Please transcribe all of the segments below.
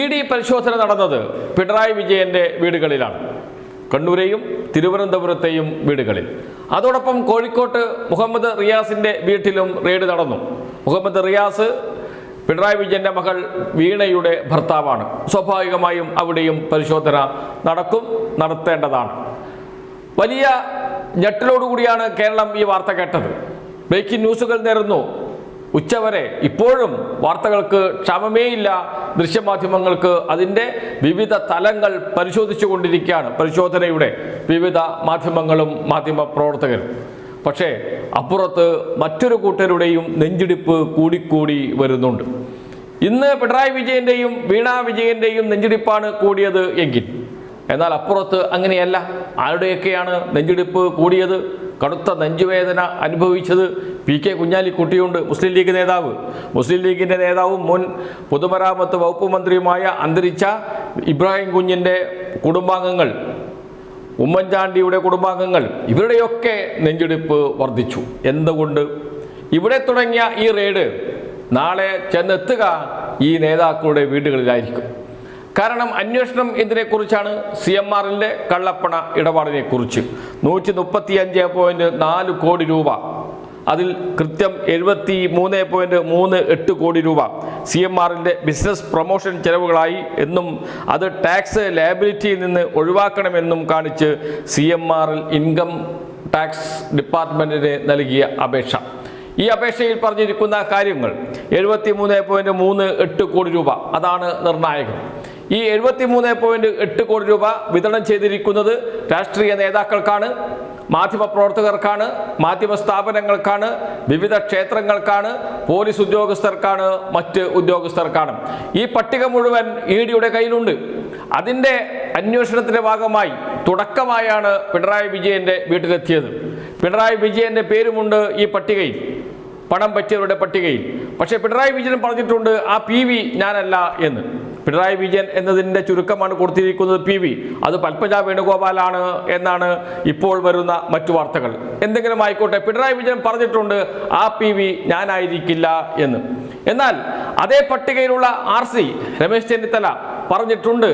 ED പരിശോധന നടന്നത് പിണറായി വിജയന്റെ വീടുകളിലാണ്. കണ്ണൂരെയും തിരുവനന്തപുരത്തെയും വീടുകളിൽ. അതോടൊപ്പം കോഴിക്കോട്ട് മുഹമ്മദ് റിയാസിന്റെ വീട്ടിലും റെയ്ഡ് നടന്നു. മുഹമ്മദ് റിയാസ് പിണറായി വിജയന്റെ മകൾ വീണയുടെ ഭർത്താവാണ്. സ്വാഭാവികമായും അവിടെയും പരിശോധന നടത്തേണ്ടതാണ്. വലിയ ഞെട്ടലോടുകൂടിയാണ് കേരളം ഈ വാർത്ത കേട്ടത്. ബ്രേക്കിംഗ് ന്യൂസുകൾ നേരുന്നു. ഉച്ചവരെ ഇപ്പോഴും വാർത്തകൾക്ക് ക്ഷമമേയില്ല. ദൃശ്യമാധ്യമങ്ങൾക്ക് അതിൻ്റെ വിവിധ തലങ്ങൾ പരിശോധിച്ചു കൊണ്ടിരിക്കുകയാണ്, പരിശോധനയുടെ വിവിധ മാധ്യമങ്ങളും മാധ്യമ പ്രവർത്തകരും. പക്ഷേ അപ്പുറത്ത് മറ്റൊരു കൂട്ടരുടെയും നെഞ്ചിടിപ്പ് കൂടിക്കൂടി വരുന്നുണ്ട്. ഇന്ന് പിണറായി വിജയന്റെയും വീണ വിജയന്റെയും നെഞ്ചിടിപ്പാണ് കൂടിയത് എങ്കിൽ, എന്നാൽ അപ്പുറത്ത് അങ്ങനെയല്ല. ആരുടെയൊക്കെയാണ് നെഞ്ചിടിപ്പ് കൂടിയത്? കടുത്ത നെഞ്ചുവേദന അനുഭവിച്ചത് PK കുഞ്ഞാലിക്കുട്ടിയുണ്ട്, മുസ്ലിം ലീഗ് നേതാവ്. മുസ്ലിം ലീഗിൻ്റെ നേതാവും മുൻ പൊതുമരാമത്ത് വകുപ്പ് മന്ത്രിയുമായ അന്തരിച്ച ഇബ്രാഹിം കുഞ്ഞിൻ്റെ കുടുംബാംഗങ്ങൾ, ഉമ്മൻചാണ്ടിയുടെ കുടുംബാംഗങ്ങൾ, ഇവരുടെയൊക്കെ നെഞ്ചിടിപ്പ് വർദ്ധിച്ചു. എന്തുകൊണ്ട്? ഇവിടെ തുടങ്ങിയ ഈ റെയ്ഡ് നാളെ ചെന്നെത്തുക ഈ നേതാക്കളുടെ വീടുകളിലായിരിക്കും. കാരണം അന്വേഷണം ഇതിനെക്കുറിച്ചാണ്. CMRന്റെ കള്ളപ്പണ ഇടപാടിനെ കുറിച്ച് 135.4 കോടി രൂപ, അതിൽ കൃത്യം 73.38 കോടി രൂപ CMRന്റെ ബിസിനസ് പ്രൊമോഷൻ ചെലവുകളായി എന്നും അത് ടാക്സ് ലയബിലിറ്റിയിൽ നിന്ന് ഒഴിവാക്കണമെന്നും കാണിച്ച് CMRൽ ഇൻകം ടാക്സ് ഡിപ്പാർട്ട്മെന്റിന് നൽകിയ അപേക്ഷ. ഈ അപേക്ഷയിൽ പറഞ്ഞിരിക്കുന്ന കാര്യങ്ങൾ 73.38 കോടി രൂപ, അതാണ് നിർണായകം. ഈ 73.8 കോടി രൂപ വിതരണം ചെയ്തിരിക്കുന്നത് രാഷ്ട്രീയ നേതാക്കൾക്കാണ്, മാധ്യമ പ്രവർത്തകർക്കാണ്, മാധ്യമ സ്ഥാപനങ്ങൾക്കാണ്, വിവിധ ക്ഷേത്രങ്ങൾക്കാണ്, പോലീസ് ഉദ്യോഗസ്ഥർക്കാണ്, മറ്റ് ഉദ്യോഗസ്ഥർക്കാണ്. ഈ പട്ടിക മുഴുവൻ EDയുടെ കയ്യിലുണ്ട്. അതിൻ്റെ അന്വേഷണത്തിൻ്റെ ഭാഗമായി തുടക്കമായാണ് പിണറായി വിജയന്റെ വീട്ടിലെത്തിയത്. പിണറായി വിജയന്റെ പേരുമുണ്ട് ഈ പട്ടികയിൽ, പണം പറ്റിയവരുടെ പട്ടികയിൽ. പക്ഷേ പിണറായി വിജയൻ പറഞ്ഞിട്ടുണ്ട് ആ PV ഞാനല്ല എന്ന്. പിണറായി വിജയൻ എന്നതിൻ്റെ ചുരുക്കമാണ് കൊടുത്തിരിക്കുന്നത് PV. അത് പത്മജ വേണുഗോപാലാണ് എന്നാണ് ഇപ്പോൾ വരുന്ന മറ്റു വാർത്തകൾ. എന്തെങ്കിലും ആയിക്കോട്ടെ, പിണറായി വിജയൻ പറഞ്ഞിട്ടുണ്ട് ആ PV ഞാനായിരിക്കില്ല എന്ന്. എന്നാൽ അതേ പട്ടികയിലുള്ള RC രമേശ് ചെന്നിത്തല പറഞ്ഞിട്ടുണ്ട്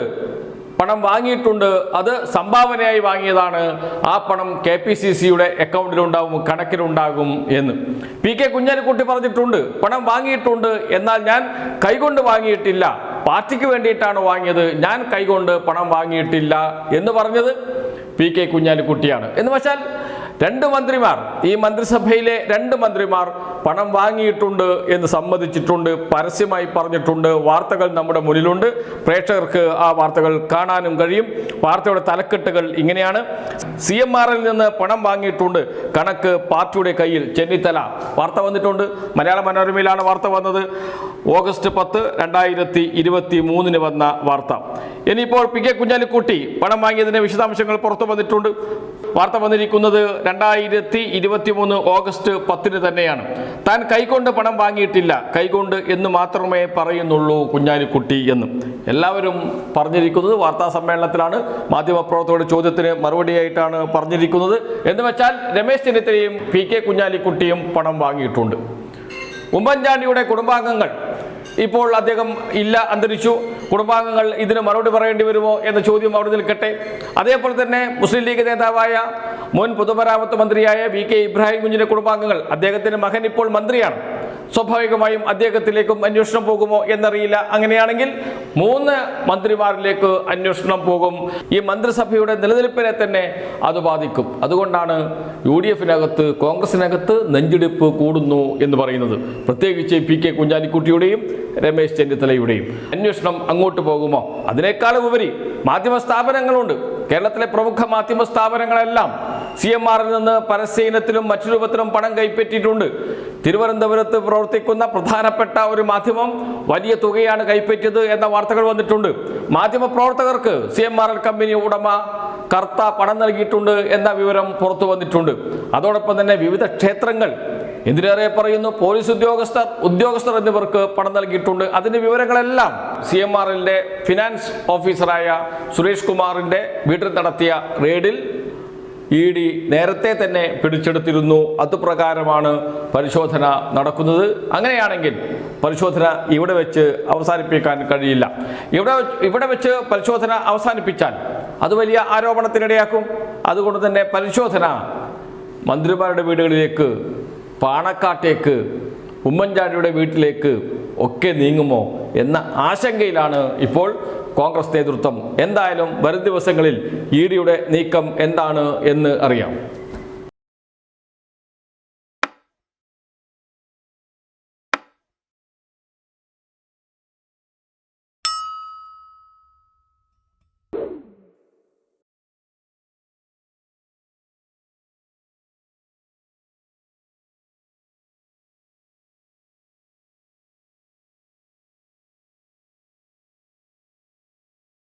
പണം വാങ്ങിയിട്ടുണ്ട്, അത് സംഭാവനയായി വാങ്ങിയതാണ്, ആ പണം KPCCയുടെ അക്കൗണ്ടിലുണ്ടാകും, കണക്കിലുണ്ടാകും എന്ന്. PK കുഞ്ഞാലിക്കുട്ടി പറഞ്ഞിട്ടുണ്ട് പണം വാങ്ങിയിട്ടുണ്ട്, എന്നാൽ ഞാൻ കൈകൊണ്ട് വാങ്ങിയിട്ടില്ല, പാർട്ടിക്ക് വേണ്ടിയിട്ടാണ് വാങ്ങിയത്, ഞാൻ കൈകൊണ്ട് പണം വാങ്ങിയിട്ടില്ല എന്ന് പറഞ്ഞത് PK കുഞ്ഞാലിക്കുട്ടിയാണ്. എന്ന് വെച്ചാൽ 2 മന്ത്രിമാർ, ഈ മന്ത്രിസഭയിലെ 2 മന്ത്രിമാർ പണം വാങ്ങിയിട്ടുണ്ട് എന്ന് സമ്മതിച്ചിട്ടുണ്ട്, പരസ്യമായി പറഞ്ഞിട്ടുണ്ട്. വാർത്തകൾ നമ്മുടെ മുന്നിലുണ്ട്, പ്രേക്ഷകർക്ക് ആ വാർത്തകൾ കാണാനും കഴിയും. വാർത്തയുടെ തലക്കെട്ടുകൾ ഇങ്ങനെയാണ്: CMRൽ നിന്ന് പണം വാങ്ങിയിട്ടുണ്ട്, കണക്ക് പാർട്ടിയുടെ കയ്യിൽ, ചെന്നിത്തല. വാർത്ത വന്നിട്ടുണ്ട്, മലയാള മനോരമയിലാണ് വാർത്ത വന്നത്. ഓഗസ്റ്റ് 10, 2023 വന്ന വാർത്ത. ഇനിയിപ്പോൾ PK കുഞ്ഞാലിക്കുട്ടി പണം വാങ്ങിയതിന്റെ വിശദാംശങ്ങൾ പുറത്തു വന്നിട്ടുണ്ട്. വാർത്ത വന്നിരിക്കുന്നത് 2023 ഓഗസ്റ്റ് 10 തന്നെയാണ്. താൻ കൈകൊണ്ട് പണം വാങ്ങിയിട്ടില്ല, കൈകൊണ്ട് എന്ന് മാത്രമേ പറയുന്നുള്ളൂ കുഞ്ഞാലിക്കുട്ടി എന്ന് എല്ലാവരും പറഞ്ഞിരിക്കുന്നത് വാർത്താ സമ്മേളനത്തിലാണ്. മാധ്യമപ്രവർത്തകരുടെ ചോദ്യത്തിന് മറുപടിയായിട്ടാണ് പറഞ്ഞിരിക്കുന്നത്. എന്ന് വെച്ചാൽ രമേശ് ചെന്നിത്തലയും PK കുഞ്ഞാലിക്കുട്ടിയും പണം വാങ്ങിയിട്ടുണ്ട്. ഉമ്മൻചാണ്ടിയുടെ കുടുംബാംഗങ്ങൾ, ഇപ്പോൾ അദ്ദേഹം ഇല്ല, അന്തരിച്ചു. കുടുംബാംഗങ്ങൾ ഇതിന് മറുപടി പറയേണ്ടി വരുമോ എന്ന ചോദ്യം അവിടെ നിൽക്കട്ടെ. അതേപോലെ തന്നെ മുസ്ലിം ലീഗ് നേതാവായ മുൻ പൊതുമരാമത്ത് മന്ത്രിയായ VK ഇബ്രാഹിം കുഞ്ഞിന്റെ കുടുംബാംഗങ്ങൾ, അദ്ദേഹത്തിന്റെ മകൻ ഇപ്പോൾ മന്ത്രിയാണ്. സ്വാഭാവികമായും അദ്ദേഹത്തിലേക്കും അന്വേഷണം പോകുമോ എന്നറിയില്ല. അങ്ങനെയാണെങ്കിൽ 3 മന്ത്രിമാരിലേക്ക് അന്വേഷണം പോകും. ഈ മന്ത്രിസഭയുടെ നിലനിൽപ്പിനെ തന്നെ അത് ബാധിക്കും. അതുകൊണ്ടാണ് UDFനകത്ത്, കോൺഗ്രസിനകത്ത് നെഞ്ചിടിപ്പ് കൂടുന്നു എന്ന് പറയുന്നത്. പ്രത്യേകിച്ച് PK കുഞ്ഞാലിക്കുട്ടിയുടെയും രമേശ് ചെന്നിത്തലയുടെയും അന്വേഷണം അങ്ങോട്ട് പോകുമോ? അതിനേക്കാളും ഉപരി മാധ്യമ സ്ഥാപനങ്ങളുണ്ട്. കേരളത്തിലെ പ്രമുഖ മാധ്യമ സ്ഥാപനങ്ങളെല്ലാം CMRൽ നിന്ന് പരസ്യ ഇനത്തിലും മറ്റു രൂപത്തിലും പണം കൈപ്പറ്റിയിട്ടുണ്ട്. തിരുവനന്തപുരത്ത് പ്രവർത്തിക്കുന്ന പ്രധാനപ്പെട്ട ഒരു മാധ്യമം വലിയ തുകയാണ് കൈപ്പറ്റിയത് എന്ന വാർത്തകൾ വന്നിട്ടുണ്ട്. മാധ്യമ പ്രവർത്തകർക്ക് CMRൽ കമ്പനി ഉടമ കർത്ത പണം നൽകിയിട്ടുണ്ട് എന്ന വിവരം പുറത്തു വന്നിട്ടുണ്ട്. അതോടൊപ്പം തന്നെ വിവിധ ക്ഷേത്രങ്ങൾ, എന്തിനേറെ പറയുന്നു പോലീസ് ഉദ്യോഗസ്ഥർ എന്നിവർക്ക് പണം നൽകിയിട്ടുണ്ട്. അതിന്റെ വിവരങ്ങളെല്ലാം CMRന്റെ ഫിനാൻസ് ഓഫീസറായ സുരേഷ് കുമാറിന്റെ വീട്ടിൽ നടത്തിയ റെയ്ഡിൽ ED നേരത്തെ തന്നെ പിടിച്ചെടുത്തിരുന്നു. അതുപ്രകാരമാണ് പരിശോധന നടക്കുന്നത്. അങ്ങനെയാണെങ്കിൽ പരിശോധന ഇവിടെ വെച്ച് അവസാനിപ്പിക്കാൻ കഴിയില്ല. ഇവിടെ വെച്ച് പരിശോധന അവസാനിപ്പിച്ചാൽ അത് വലിയ ആരോപണത്തിനിടയാക്കും. അതുകൊണ്ട് തന്നെ പരിശോധന മന്ത്രിമാരുടെ വീടുകളിലേക്ക്, പാണക്കാട്ടേക്ക്, ഉമ്മൻചാണ്ടിയുടെ വീട്ടിലേക്ക് ഒക്കെ നീങ്ങുമോ എന്ന ആശങ്കയിലാണ് ഇപ്പോൾ കോൺഗ്രസ് നേതൃത്വം. എന്തായാലും വരും ദിവസങ്ങളിൽ ഇഡിയുടെ നീക്കം എന്താണ് എന്ന് അറിയാം.